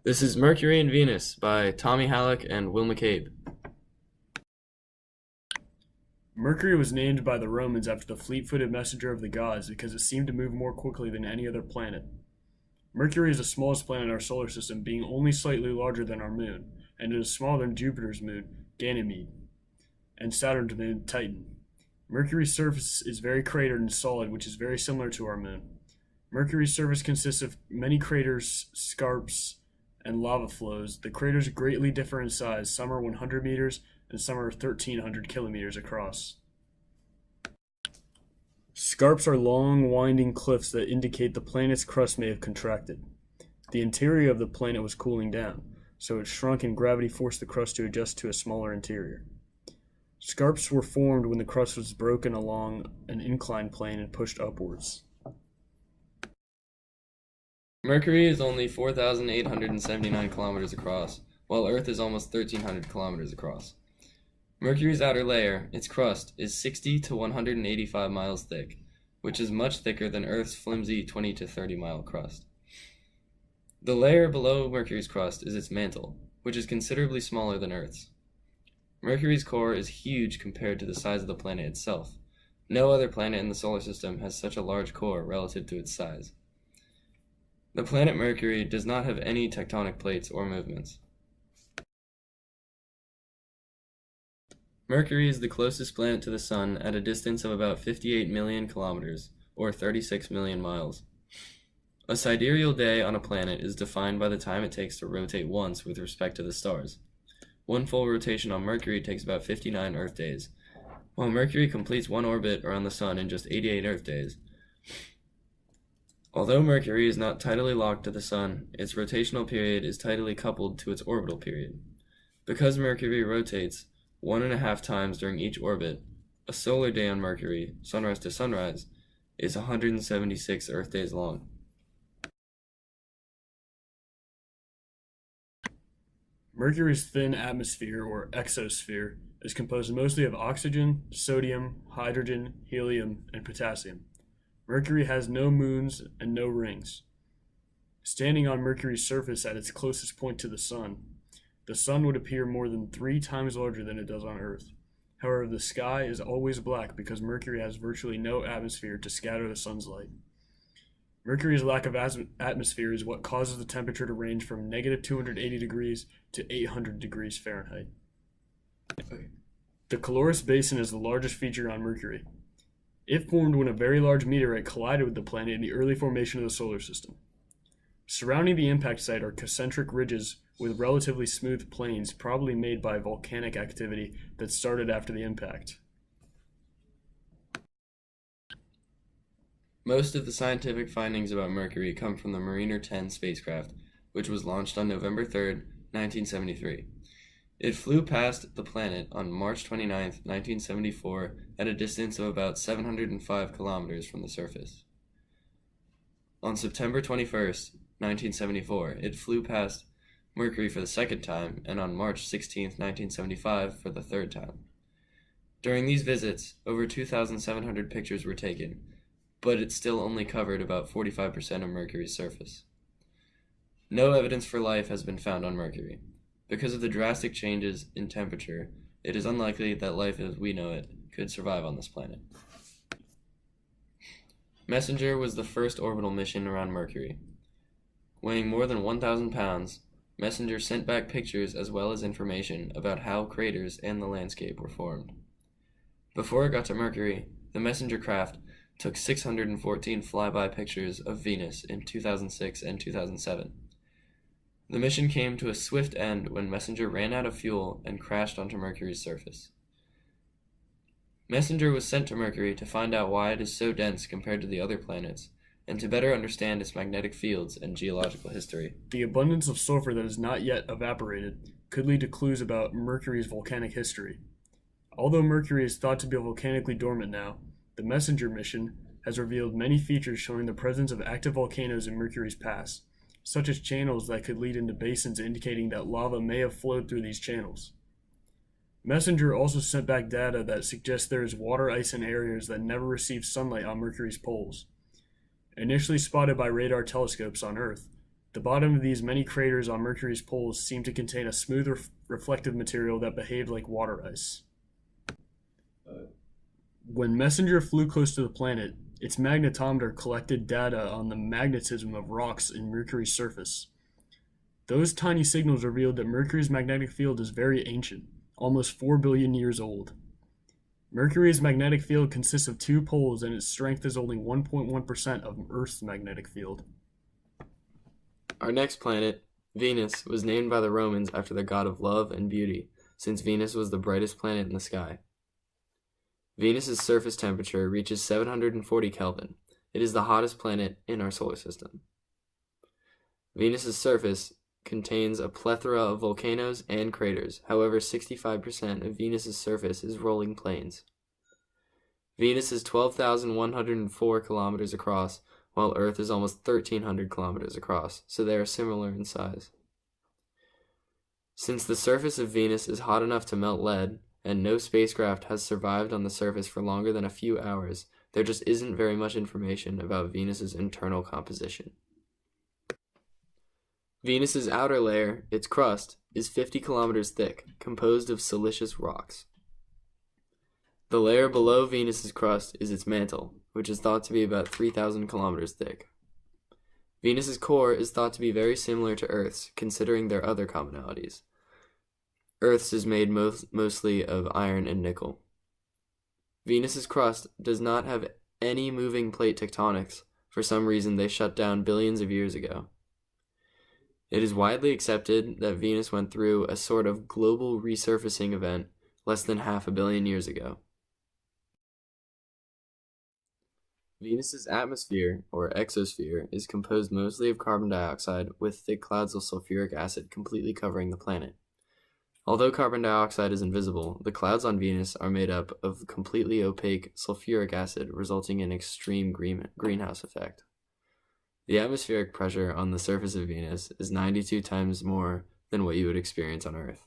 This is Mercury and Venus by Tommy Halleck and Will McCabe. Mercury was named by the Romans after the fleet-footed messenger of the gods because it seemed to move more quickly than any other planet. Mercury is the smallest planet in our solar system, being only slightly larger than our moon, and it is smaller than Jupiter's moon, Ganymede, and Saturn's moon, Titan. Mercury's surface is very cratered and solid, which is very similar to our moon. Mercury's surface consists of many craters, scarps, and lava flows. The craters greatly differ in size. Some are 100 meters and some are 1,300 kilometers across. Scarps are long, winding cliffs that indicate the planet's crust may have contracted. The interior of the planet was cooling down, so it shrunk and gravity forced the crust to adjust to a smaller interior. Scarps were formed when the crust was broken along an inclined plane and pushed upwards. Mercury is only 4,879 kilometers across, while Earth is almost 1,300 kilometers across. Mercury's outer layer, its crust, is 60 to 185 miles thick, which is much thicker than Earth's flimsy 20 to 30 mile crust. The layer below Mercury's crust is its mantle, which is considerably smaller than Earth's. Mercury's core is huge compared to the size of the planet itself. No other planet in the solar system has such a large core relative to its size. The planet Mercury does not have any tectonic plates or movements. Mercury is the closest planet to the Sun at a distance of about 58 million kilometers, or 36 million miles. A sidereal day on a planet is defined by the time it takes to rotate once with respect to the stars. One full rotation on Mercury takes about 59 Earth days, while Mercury completes one orbit around the Sun in just 88 Earth days. Although Mercury is not tidally locked to the Sun, its rotational period is tidally coupled to its orbital period. Because Mercury rotates 1.5 times during each orbit, a solar day on Mercury, sunrise to sunrise, is 176 Earth days long. Mercury's thin atmosphere, or exosphere, is composed mostly of oxygen, sodium, hydrogen, helium, and potassium. Mercury has no moons and no rings. Standing on Mercury's surface at its closest point to the Sun would appear more than 3 times larger than it does on Earth. However, the sky is always black because Mercury has virtually no atmosphere to scatter the Sun's light. Mercury's lack of atmosphere is what causes the temperature to range from negative 280 degrees to 800 degrees Fahrenheit. The Caloris Basin is the largest feature on Mercury. It formed when a very large meteorite collided with the planet in the early formation of the solar system. Surrounding the impact site are concentric ridges with relatively smooth plains, probably made by volcanic activity that started after the impact. Most of the scientific findings about Mercury come from the Mariner 10 spacecraft, which was launched on November 3, 1973. It flew past the planet on March 29, 1974, at a distance of about 705 kilometers from the surface. On September 21, 1974, it flew past Mercury for the second time, and on March 16, 1975, for the third time. During these visits, over 2,700 pictures were taken, but it still only covered about 45% of Mercury's surface. No evidence for life has been found on Mercury. Because of the drastic changes in temperature, it is unlikely that life as we know it could survive on this planet. Messenger was the first orbital mission around Mercury. Weighing more than 1,000 pounds, Messenger sent back pictures as well as information about how craters and the landscape were formed. Before it got to Mercury, the Messenger craft took 614 flyby pictures of Venus in 2006 and 2007. The mission came to a swift end when Messenger ran out of fuel and crashed onto Mercury's surface. Messenger was sent to Mercury to find out why it is so dense compared to the other planets, and to better understand its magnetic fields and geological history. The abundance of sulfur that has not yet evaporated could lead to clues about Mercury's volcanic history. Although Mercury is thought to be volcanically dormant now, the Messenger mission has revealed many features showing the presence of active volcanoes in Mercury's past, such as channels that could lead into basins indicating that lava may have flowed through these channels. Messenger also sent back data that suggests there is water ice in areas that never receive sunlight on Mercury's poles. Initially spotted by radar telescopes on Earth, The bottom of these many craters on Mercury's poles seem to contain a smooth reflective material that behaved like water ice. When Messenger flew close to the planet, its magnetometer collected data on the magnetism of rocks in Mercury's surface. Those tiny signals revealed that Mercury's magnetic field is very ancient, almost 4 billion years old. Mercury's magnetic field consists of two poles, and its strength is only 1.1% of Earth's magnetic field. Our next planet, Venus, was named by the Romans after the god of love and beauty, since Venus was the brightest planet in the sky. Venus's surface temperature reaches 740 Kelvin. It is the hottest planet in our solar system. Venus's surface contains a plethora of volcanoes and craters. However, 65% of Venus's surface is rolling plains. Venus is 12,104 kilometers across, while Earth is almost 1,300 kilometers across, so they are similar in size. Since the surface of Venus is hot enough to melt lead, and no spacecraft has survived on the surface for longer than a few hours, there just isn't very much information about Venus's internal composition. Venus's outer layer, its crust, is 50 kilometers thick, composed of siliceous rocks. The layer below Venus's crust is its mantle, which is thought to be about 3,000 kilometers thick. Venus's core is thought to be very similar to Earth's, considering their other commonalities. Earth's is made mostly of iron and nickel. Venus's crust does not have any moving plate tectonics. For some reason, they shut down billions of years ago. It is widely accepted that Venus went through a sort of global resurfacing event less than 500 million years ago. Venus's atmosphere, or exosphere, is composed mostly of carbon dioxide with thick clouds of sulfuric acid completely covering the planet. Although carbon dioxide is invisible, the clouds on Venus are made up of completely opaque sulfuric acid, resulting in extreme greenhouse effect. The atmospheric pressure on the surface of Venus is 92 times more than what you would experience on Earth.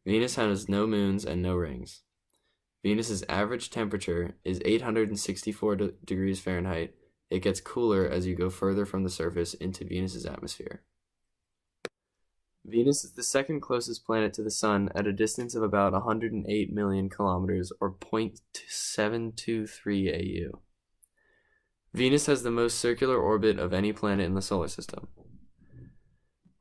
Venus has no moons and no rings. Venus's average temperature is 864 degrees Fahrenheit. It gets cooler as you go further from the surface into Venus's atmosphere. Venus is the second closest planet to the Sun at a distance of about 108 million kilometers, or 0.723 AU. Venus has the most circular orbit of any planet in the solar system.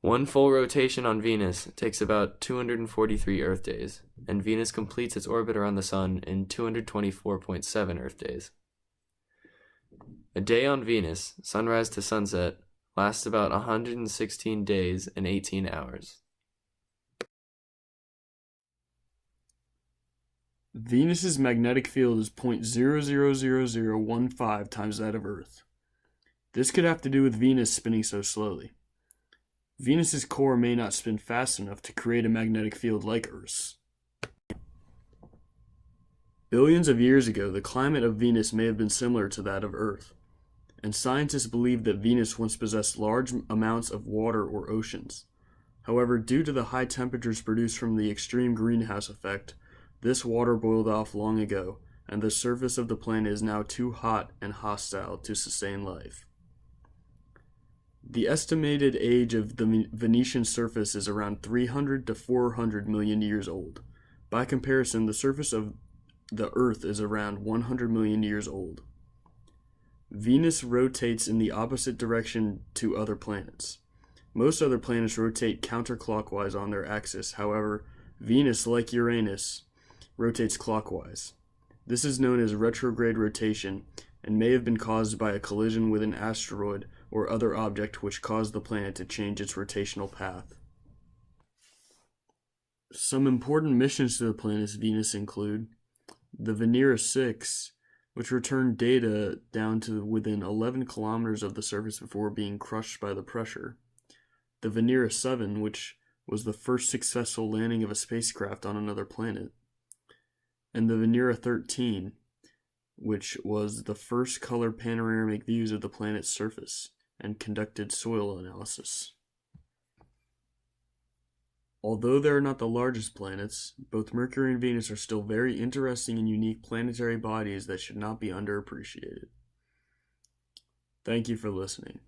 One full rotation on Venus takes about 243 Earth days, and Venus completes its orbit around the Sun in 224.7 Earth days. A day on Venus, sunrise to sunset, lasts about 116 days and 18 hours. Venus's magnetic field is 0.000015 times that of Earth. This could have to do with Venus spinning so slowly. Venus's core may not spin fast enough to create a magnetic field like Earth's. Billions of years ago, the climate of Venus may have been similar to that of Earth, and scientists believe that Venus once possessed large amounts of water or oceans. However, due to the high temperatures produced from the extreme greenhouse effect, this water boiled off long ago, and the surface of the planet is now too hot and hostile to sustain life. The estimated age of the Venetian surface is around 300 to 400 million years old. By comparison, the surface of the Earth is around 100 million years old. Venus rotates in the opposite direction to other planets. Most other planets rotate counterclockwise on their axis. However, Venus, like Uranus, rotates clockwise. This is known as retrograde rotation and may have been caused by a collision with an asteroid or other object which caused the planet to change its rotational path. Some important missions to the planet Venus include the Venera 6, which returned data down to within 11 kilometers of the surface before being crushed by the pressure. The Venera 7, which was the first successful landing of a spacecraft on another planet. And the Venera 13, which was the first color panoramic views of the planet's surface and conducted soil analysis. Although they are not the largest planets, both Mercury and Venus are still very interesting and unique planetary bodies that should not be underappreciated. Thank you for listening.